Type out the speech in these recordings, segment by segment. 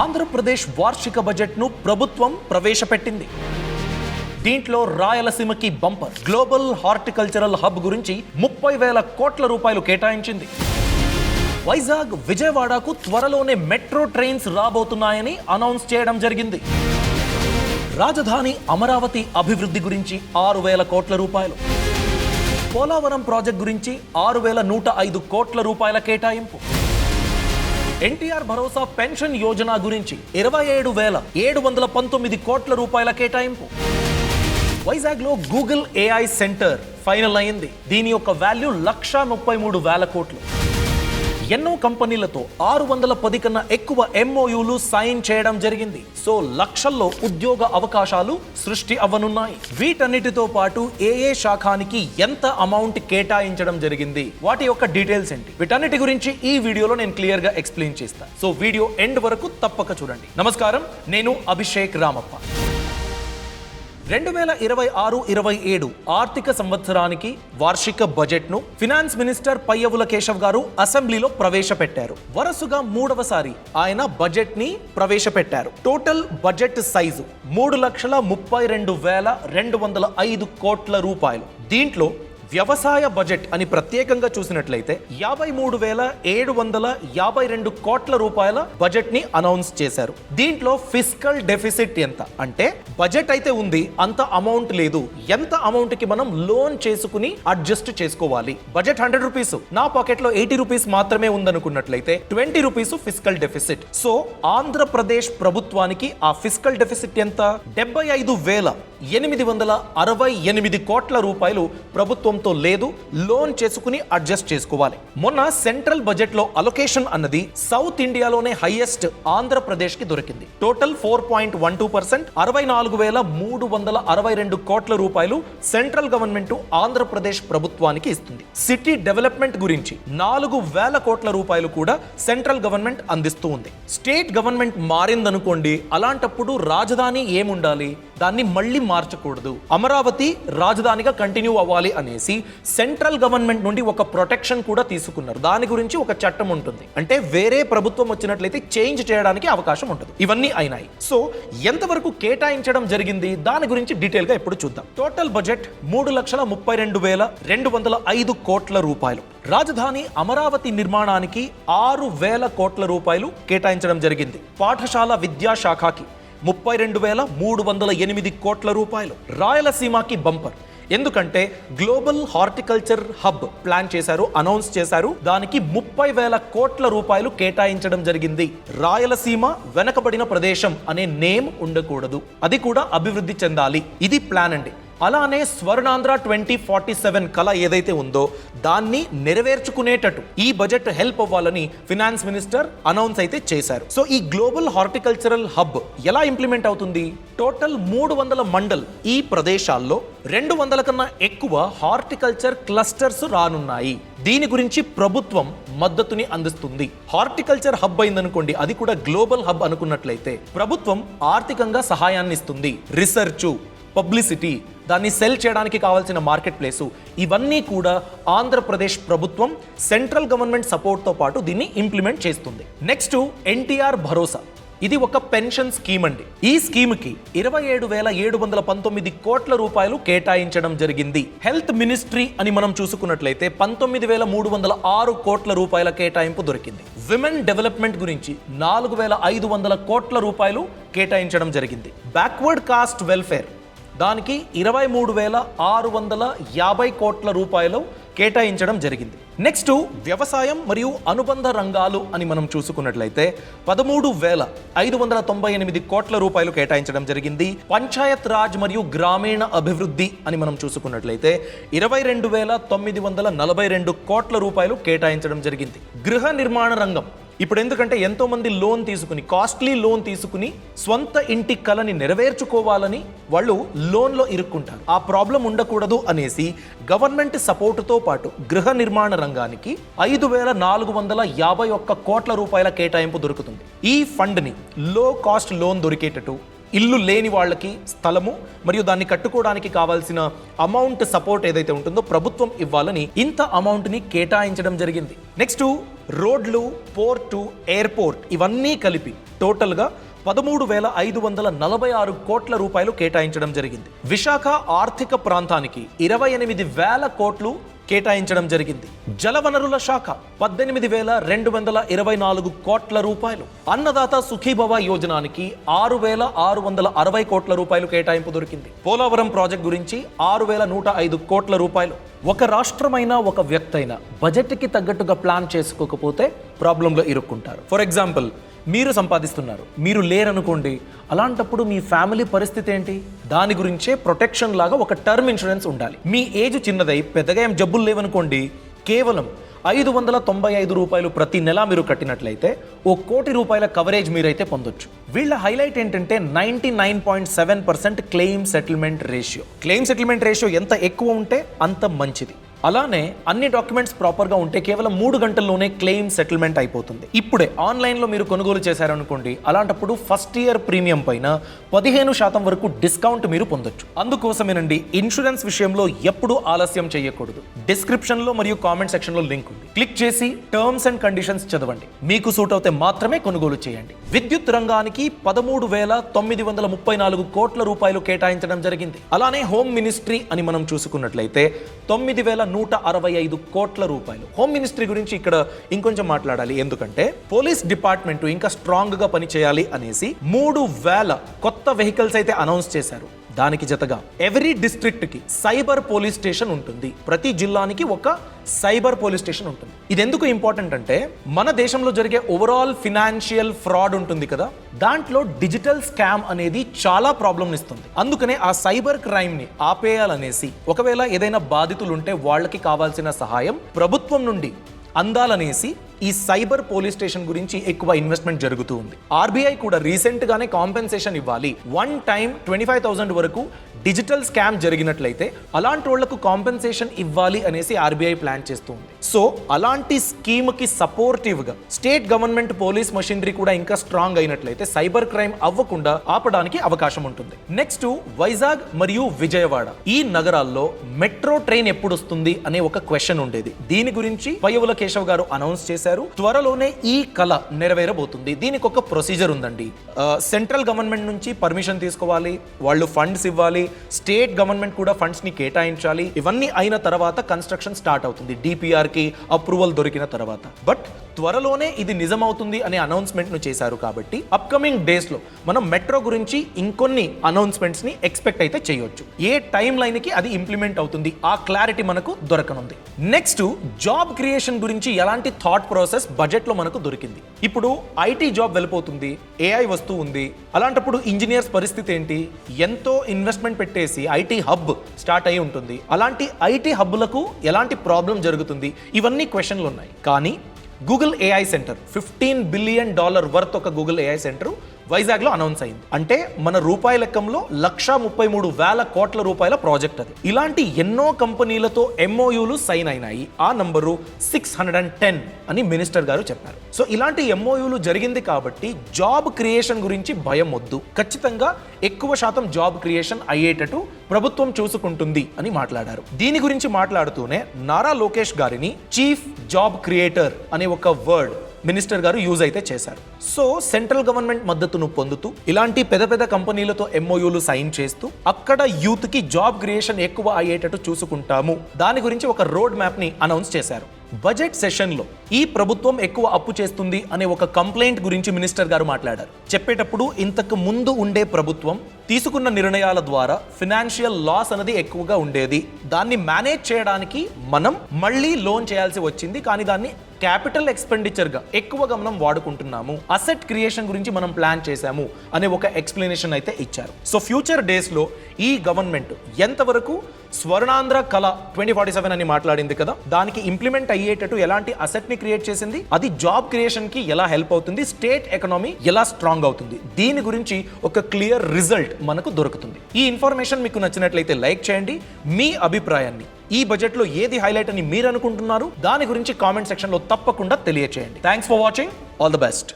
ఆంధ్రప్రదేశ్ వార్షిక బడ్జెట్ను ప్రభుత్వం ప్రవేశపెట్టింది. దీంట్లో రాయలసీమకి బంపర్ గ్లోబల్ హార్టికల్చరల్ హబ్ గురించి 30,000 కోట్ల రూపాయలు కేటాయించింది. వైజాగ్, విజయవాడకు త్వరలోనే మెట్రో ట్రైన్స్ రాబోతున్నాయని అనౌన్స్ చేయడం జరిగింది. రాజధాని అమరావతి అభివృద్ధి గురించి 6,000 కోట్ల రూపాయలు. పోలవరం ప్రాజెక్ట్ గురించి 6,105 కోట్ల రూపాయల కేటాయింపు. ఎన్టీఆర్ భరోసా పెన్షన్ యోజన గురించి 27,719 కోట్ల రూపాయల కేటాయింపు. వైజాగ్లో గూగుల్ AI సెంటర్ ఫైనల్ అయింది. దీని యొక్క వాల్యూ 1,33,000 కోట్లు. ఎన్నో కంపెనీలతో 610 కన్నా ఎక్కువ MOUలు సైన్ చేయడం జరిగింది. సో లక్షల్లో ఉద్యోగ అవకాశాలు సృష్టి అవ్వనున్నాయి. వీటన్నిటితో పాటు ఏ శాఖానికి ఎంత అమౌంట్ కేటాయించడం జరిగింది, వాటి యొక్క డీటెయిల్స్ ఏంటి, వీటన్నిటి గురించి ఈ వీడియోలో నేను క్లియర్ గా ఎక్స్ప్లెయిన్ చేస్తాను. సో వీడియో ఎండ్ వరకు తప్పక చూడండి. నమస్కారం, నేను అభిషేక్ రామప్ప. 2026-27 ఆర్థిక సంవత్సరానికి వార్షిక బడ్జెట్ను ఫినాన్స్ మినిస్టర్ పయ్యవుల కేశవ్ గారు అసెంబ్లీలో ప్రవేశపెట్టారు. వరుసగా 3వసారి ఆయన బడ్జెట్ని ప్రవేశపెట్టారు. టోటల్ బడ్జెట్ సైజు 3,32,205 కోట్ల రూపాయలు. దీంట్లో వ్యవసాయ బడ్జెట్ అని ప్రత్యేకంగా చూసినట్లయితే 53,752 కోట్ల రూపాయల బడ్జెట్ ని అనౌన్స్ చేశారు. దీంట్లో ఫిస్కల్ డెఫిసిట్ ఎంత అంటే బడ్జెట్ అయితే ఉంది, అంత అమౌంట్ లేదు, ఎంత అమౌంట్ కి మనం లోన్ చేసుకుని అడ్జస్ట్ చేసుకోవాలి. బడ్జెట్ 100 రూపీస్, నా పాకెట్ లో 80 రూపీస్ మాత్రమే ఉందనుకున్నట్లయితే 20 rupees fiscal deficit. So Andhra Pradesh ప్రభుత్వానికి ఆ ఫిస్కల్ డెఫిసిట్ ఎంత? 75,868 కోట్ల రూపాయలు ప్రభుత్వం లేదు, లోన్ చేసుకుని అడ్జస్ట్ చేసుకోవాలి. మొన్న సెంట్రల్ బడ్జెట్ లో అలొకేషన్ అన్నది సౌత్ ఇండియాలోనే హైయెస్ట్ ఆంధ్రప్రదేశ్ కి దొరికింది. టోటల్ 4.12%, 64,362 కోట్ల రూపాయలు సెంట్రల్ గవర్నమెంట్ ఆంధ్రప్రదేశ్ ప్రభుత్వానికి ఇస్తుంది. సిటీ డెవలప్మెంట్ గురించి 4,000 కోట్ల రూపాయలు కూడా సెంట్రల్ గవర్నమెంట్ అందిస్తూ ఉంది. స్టేట్ గవర్నమెంట్ మారిందనుకోండి, అలాంటప్పుడు రాజధాని ఏముండాలి, దాన్ని మళ్ళీ మార్చకూడదు, అమరావతి రాజధానిగా కంటిన్యూ అవ్వాలి అనేసి సెంట్రల్ గవర్నమెంట్ నుండి ఒక ప్రొటెక్షన్ కూడా తీసుకున్నారు. దాని గురించి ఒక చట్టం ఉంటుంది, అంటే వేరే ప్రభుత్వం వచ్చినట్లయితే చేంజ్ చేయడానికి అవకాశం ఉంటుంది. ఇవన్నీ అయినాయి. సో ఎంతవరకు కేటాయించడం జరిగింది దాని గురించి డీటెయిల్ గా ఇప్పుడు చూద్దాం. టోటల్ బడ్జెట్ 3,32,205 కోట్ల రూపాయలు. రాజధాని అమరావతి నిర్మాణానికి 6,000 కోట్ల రూపాయలు కేటాయించడం జరిగింది. పాఠశాల విద్యాశాఖకి 32,308 కోట్ల రూపాయలు. రాయలసీమకి బంపర్, ఎందుకంటే గ్లోబల్ హార్టికల్చర్ హబ్ ప్లాన్ చేశారు, అనౌన్స్ చేశారు. దానికి 30,000 కోట్ల రూపాయలు కేటాయించడం జరిగింది. రాయలసీమ వెనకబడిన ప్రదేశం అనే నేమ్ ఉండకూడదు, అది కూడా అభివృద్ధి చెందాలి. ఇది ప్లాన్ అండి. అలానే స్వర్ణాంధ్ర 2047 కళ ఏదైతే ఉందో దాన్ని నెరవేర్చుకునేటట్టు ఈ బడ్జెట్ హెల్ప్ అవ్వాలని ఫినాన్స్ మినిస్టర్ అనౌన్స్ అయితే చేశారు. సో ఈ గ్లోబల్ హార్టికల్చరల్ హబ్ ఎలా ఇంప్లిమెంట్ అవుతుంది? టోటల్ 300 మండల్ ఈ ప్రదేశాల్లో 200 కన్నా ఎక్కువ హార్టికల్చర్ క్లస్టర్స్ రానున్నాయి. దీని గురించి ప్రభుత్వం మద్దతుని అందిస్తుంది. హార్టికల్చర్ హబ్ అయిందనుకోండి, అది కూడా గ్లోబల్ హబ్ అనుకున్నట్లయితే ప్రభుత్వం ఆర్థికంగా సహాయాన్ని ఇస్తుంది. రీసెర్చ్, పబ్లిసిటీ, దాన్ని సెల్ చేయడానికి కావాల్సిన మార్కెట్ ప్లేసు, ఇవన్నీ కూడా ఆంధ్రప్రదేశ్ ప్రభుత్వం సెంట్రల్ గవర్నమెంట్ సపోర్ట్తో పాటు దీన్ని ఇంప్లిమెంట్ చేస్తుంది. నెక్స్ట్ ఎన్టీఆర్ భరోసా. ఇది ఒక పెన్షన్ స్కీమ్ అండి. ఈ స్కీమ్కి 27,719 కోట్ల రూపాయలు కేటాయించడం జరిగింది. హెల్త్ మినిస్ట్రీ అని మనం చూసుకున్నట్లయితే 19,306 కోట్ల రూపాయల కేటాయింపు దొరికింది. విమెన్ డెవలప్మెంట్ గురించి 4,500 కోట్ల రూపాయలు కేటాయించడం జరిగింది. బ్యాక్వర్డ్ కాస్ట్ వెల్ఫేర్ దానికి 23,650 కోట్ల రూపాయలు కేటాయించడం జరిగింది. నెక్స్ట్ వ్యవసాయం మరియు అనుబంధ రంగాలు అని మనం చూసుకున్నట్లయితే 13,598 కోట్ల రూపాయలు కేటాయించడం జరిగింది. పంచాయత్ రాజ్ మరియు గ్రామీణ అభివృద్ధి అని మనం చూసుకున్నట్లయితే 22,942 కోట్ల రూపాయలు కేటాయించడం జరిగింది. గృహ నిర్మాణ రంగం ఇప్పుడు ఎందుకంటే ఎంతో మంది లోన్ తీసుకుని, కాస్ట్లీ లోన్ తీసుకుని స్వంత ఇంటి కలని నెరవేర్చుకోవాలని వాళ్ళు లోన్లో ఇరుక్కుంటారు. ఆ ప్రాబ్లం ఉండకూడదు అనేసి గవర్నమెంట్ సపోర్టుతో పాటు గృహ నిర్మాణ రంగానికి 5,451 కోట్ల రూపాయల కేటాయింపు దొరుకుతుంది. ఈ ఫండ్ని లో కాస్ట్ లోన్ దొరికేటట్టు, ఇల్లు లేని వాళ్ళకి స్థలము మరియు దాన్ని కట్టుకోవడానికి కావాల్సిన అమౌంట్ సపోర్ట్ ఏదైతే ఉంటుందో ప్రభుత్వం ఇవ్వాలని ఇంత అమౌంట్ ని కేటాయించడం జరిగింది. నెక్స్ట్ రోడ్లు, పోర్టు, ఎయిర్పోర్ట్ ఇవన్నీ కలిపి టోటల్గా 13,546 కోట్ల రూపాయలు కేటాయించడం జరిగింది. విశాఖ ఆర్థిక ప్రాంతానికి 28,000 కోట్లు కేటాయించడం జరిగింది. జలవనరుల శాఖ 18,224 కోట్ల రూపాయలు. అన్నదాత సుఖీభవ యోజనానికి 6,660 కోట్ల రూపాయలు కేటాయింపు దొరికింది. పోలవరం ప్రాజెక్ట్ గురించి 6,105 కోట్ల రూపాయలు. ఒక రాష్ట్రమైనా ఒక వ్యక్తి అయినా బడ్జెట్కి తగ్గట్టుగా ప్లాన్ చేసుకోకపోతే ప్రాబ్లంలో ఇరుక్కుంటారు. ఫర్ ఎగ్జాంపుల్, మీరు సంపాదిస్తున్నారు, మీరు లేరనుకోండి, అలాంటప్పుడు మీ ఫ్యామిలీ పరిస్థితి ఏంటి? దాని గురించే ప్రొటెక్షన్ లాగా ఒక టర్మ్ ఇన్సూరెన్స్ ఉండాలి. మీ ఏజ్ చిన్నదై పెద్దగా ఏం జబ్బులు లేవనుకోండి, కేవలం 595 రూపాయలు ప్రతి నెల మీరు కట్టినట్లయితే 1 కోటి రూపాయల కవరేజ్ మీరైతే పొందొచ్చు. వీళ్ళ హైలైట్ ఏంటంటే 99.7% claim settlement ratio. Claim settlement ratio ఎంత ఎక్కువ ఉంటే అంత మంచిది. అలానే అన్ని డాక్యుమెంట్స్ ప్రాపర్గా ఉంటే కేవలం 3 గంటల్లోనే క్లెయిమ్ సెటిల్మెంట్ అయిపోతుంది. ఇప్పుడే ఆన్లైన్లో మీరు కొనుగోలు చేశారనుకోండి, అలాంటప్పుడు ఫస్ట్ ఇయర్ ప్రీమియం పైన 15% వరకు డిస్కౌంట్ మీరు పొందొచ్చు. అందుకోసమేనండి ఇన్సూరెన్స్ విషయంలో ఎప్పుడూ ఆలస్యం చేయకూడదు. డిస్క్రిప్షన్లో మరియు కామెంట్ సెక్షన్లో లింక్ ఉంది, క్లిక్ చేసి టర్మ్స్ అండ్ కండిషన్స్ చదవండి. మీకు సూట్ అవుతే మాత్రమే కొనుగోలు చేయండి. విద్యుత్ రంగానికి 13,934 కోట్ల రూపాయలు కేటాయించడం జరిగింది. అలానే హోమ్ మినిస్ట్రీ అని మనం చూసుకున్నట్లయితే 9,165 కోట్ల రూపాయలు. హోమ్ మినిస్ట్రీ గురించి ఇక్కడ ఇంకొంచెం మాట్లాడాలి. ఎందుకంటే పోలీస్ డిపార్ట్మెంట్ ఇంకా స్ట్రాంగ్ గా పనిచేయాలి అనేసి 3,000 కొత్త వెహికల్స్ అయితే అనౌన్స్ చేశారు. దానికి జతగా ఎవ్రీ డిస్ట్రిక్ట్ కి సైబర్ పోలీస్ స్టేషన్ ఉంటుంది. ప్రతి జిల్లానికి ఒక సైబర్ పోలీస్ స్టేషన్ ఉంటుంది. ఇది ఎందుకు ఇంపార్టెంట్ అంటే మన దేశంలో జరిగే ఓవరాల్ ఫినాన్షియల్ ఫ్రాడ్ ఉంటుంది కదా, దాంట్లో డిజిటల్ స్కామ్ అనేది చాలా ప్రాబ్లం ఇస్తుంది. అందుకనే ఆ సైబర్ క్రైమ్ ని ఆపేయాలనేసి, ఒకవేళ ఏదైనా బాధితులు ఉంటే వాళ్ళకి కావాల్సిన సహాయం ప్రభుత్వం నుండి అందాలనేసి ఈ సైబర్ పోలీస్ స్టేషన్ గురించి ఎక్కువ ఇన్వెస్ట్మెంట్ జరుగుతూ ఉంది. ఆర్బీఐ కూడా రీసెంట్ గానే కాంపెన్సేషన్ ఇవ్వాలి. 1 టైం 25,000 వరకు డిజిటల్ స్కామ్ జరిగినట్లయితే అలాంటి వాళ్లకు కాంపెన్సేషన్ ఇవ్వాలి అనేసి ఆర్బీఐ ప్లాన్ చేస్తుంది. సో అలాంటి స్కీమ్ కి సపోర్టివ్ గా స్టేట్ గవర్నమెంట్ పోలీస్ మెషినరీ కూడా ఇంకా స్ట్రాంగ్ అయినట్లయితే సైబర్ క్రైమ్ అవ్వకుండా ఆపడానికి అవకాశం ఉంటుంది. నెక్స్ట్ వైజాగ్ మరియు విజయవాడ ఈ నగరాల్లో మెట్రో ట్రైన్ ఎప్పుడు వస్తుంది అనే ఒక క్వశ్చన్ ఉండేది. దీని గురించి పయ్యవుల కేశవ్ గారు అనౌన్స్ చేశారు. త్వరలోనే ఈ కళ నెరవేరబోతుంది. దీనికి ఒక ప్రొసీజర్ ఉందండి. సెంట్రల్ గవర్నమెంట్ నుంచి పర్మిషన్ తీసుకోవాలి, వాళ్ళు ఫండ్స్ ఇవ్వాలి, స్టేట్ గవర్నమెంట్ కూడా ఫండ్స్ ని కేటాయించాలి. ఇవన్నీ అయిన తర్వాత కన్స్ట్రక్షన్ స్టార్ట్ అవుతుంది, డిపిఆర్ కి అప్రూవల్ దొరికిన తర్వాత. బట్ త్వరలోనే ఇది నిజమవుతుంది అనే అనౌన్స్మెంట్ ను చేశారు. కాబట్టి అప్కమింగ్ డేస్ లో మనం మెట్రో గురించి ఇంకొన్ని అనౌన్స్మెంట్స్ ని ఎక్స్పెక్ట్ అయితే చేయొచ్చు. ఏ టైం లైన్ కి అది ఇంప్లిమెంట్ అవుతుంది ఆ క్లారిటీ మనకు దొరకనుంది. నెక్స్ట్ జాబ్ క్రియేషన్ గురించి ఎలాంటి థాట్ ప్రాసెస్ బడ్జెట్ లో మనకు దొరికింది. ఇప్పుడు ఐటీ జాబ్ వెళ్ళిపోతుంది, ఏఐ వస్తూ ఉంది. అలాంటప్పుడు ఇంజనీర్స్ పరిస్థితి ఏంటి? ఎంతో ఇన్వెస్ట్మెంట్ పెట్టేసి ఐటీ హబ్ స్టార్ట్ అయి ఉంటుంది. అలాంటి ఐటీ హబ్లకు ఎలాంటి ప్రాబ్లం జరుగుతుంది? ఇవన్నీ క్వశ్చన్లు ఉన్నాయి. కానీ Google AI center $15 billion worth ఒక గూగుల్ ఏఐ సెంటర్ వైజాగ్ లో అనౌన్స్ అయింది. అంటే మన రూపాయి లెక్కంలో 1,33,000 కోట్ల రూపాయల ప్రాజెక్ట్ అది. ఇలాంటి ఎన్నో కంపెనీలతో ఎంఓయూలు సైన్ అయినాయి. ఆ నంబరు 610 అని మినిస్టర్ గారు చెప్పారు. సో ఇలాంటి ఎంఓయూలు జరిగింది కాబట్టి జాబ్ క్రియేషన్ గురించి భయం వద్దు. ఖచ్చితంగా ఎక్కువ శాతం జాబ్ క్రియేషన్ అయ్యేటట్టు ప్రభుత్వం చూసుకుంటుంది అని మాట్లాడారు. దీని గురించి మాట్లాడుతూనే నారా లోకేష్ గారిని చీఫ్ జాబ్ క్రియేటర్ అనే ఒక వర్డ్ మినిస్టర్ గారు యూజ్ అయితే చేశారు. సో సెంట్రల్ గవర్నమెంట్ మద్దతును పొందుతూ ఇలాంటి పెద్ద పెద్ద కంపెనీలతో ఎంఓయూలు సైన్ చేస్తూ అక్కడ యూత్ కి జాబ్ క్రియేషన్ ఎక్కువ అయ్యేటట్టు చూసుకుంటాము. దాని గురించి ఒక రోడ్ మ్యాప్ ని అనౌన్స్ చేశారు. బడ్జెట్ సెషన్ లో ఈ ప్రభుత్వం ఎక్కువ అప్పు చేస్తుంది అనే ఒక కంప్లైంట్ గురించి మినిస్టర్ గారు మాట్లాడారు. చెప్పేటప్పుడు ఇంతకు ముందు ఉండే ప్రభుత్వం తీసుకున్న నిర్ణయాల ద్వారా ఫినాన్షియల్ లాస్ అనేది ఎక్కువగా ఉండేది. దాన్ని మేనేజ్ చేయడానికి మనం మళ్ళీ లోన్ చేయాల్సి వచ్చింది. కానీ దాన్ని క్యాపిటల్ ఎక్స్పెండిచర్ గా ఎక్కువగా మనం వాడుకుంటున్నాము. అసెట్ క్రియేషన్ గురించి మనం ప్లాన్ చేశాము అనే ఒక ఎక్స్ప్లెనేషన్ అయితే ఇచ్చారు. సో ఫ్యూచర్ డేస్ లో ఈ గవర్నమెంట్ ఎంతవరకు స్వర్ణాంధ్ర కళ 2047 అని మాట్లాడింది కదా, దానికి ఇంప్లిమెంట్ అయ్యేటట్టు ఎలాంటి అసెట్ ని క్రియేట్ చేసింది, అది జాబ్ క్రియేషన్ కి ఎలా హెల్ప్ అవుతుంది, స్టేట్ ఎకనామీ ఎలా స్ట్రాంగ్ అవుతుంది, దీని గురించి ఒక క్లియర్ రిజల్ట్ మనకు దొరుకుతుంది. ఈ ఇన్ఫర్మేషన్ మీకు నచ్చినట్లయితే లైక్ చేయండి. మీ అభిప్రాయాన్ని ఈ బడ్జెట్ లో ఏది హైలైట్ అని మీరు అనుకుంటున్నారు దాని గురించి కామెంట్ సెక్షన్ లో తప్పకుండా తెలియచేయండి. Thanks for watching. All the best.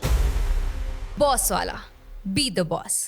Boss వాలా, బీ ద బాస్.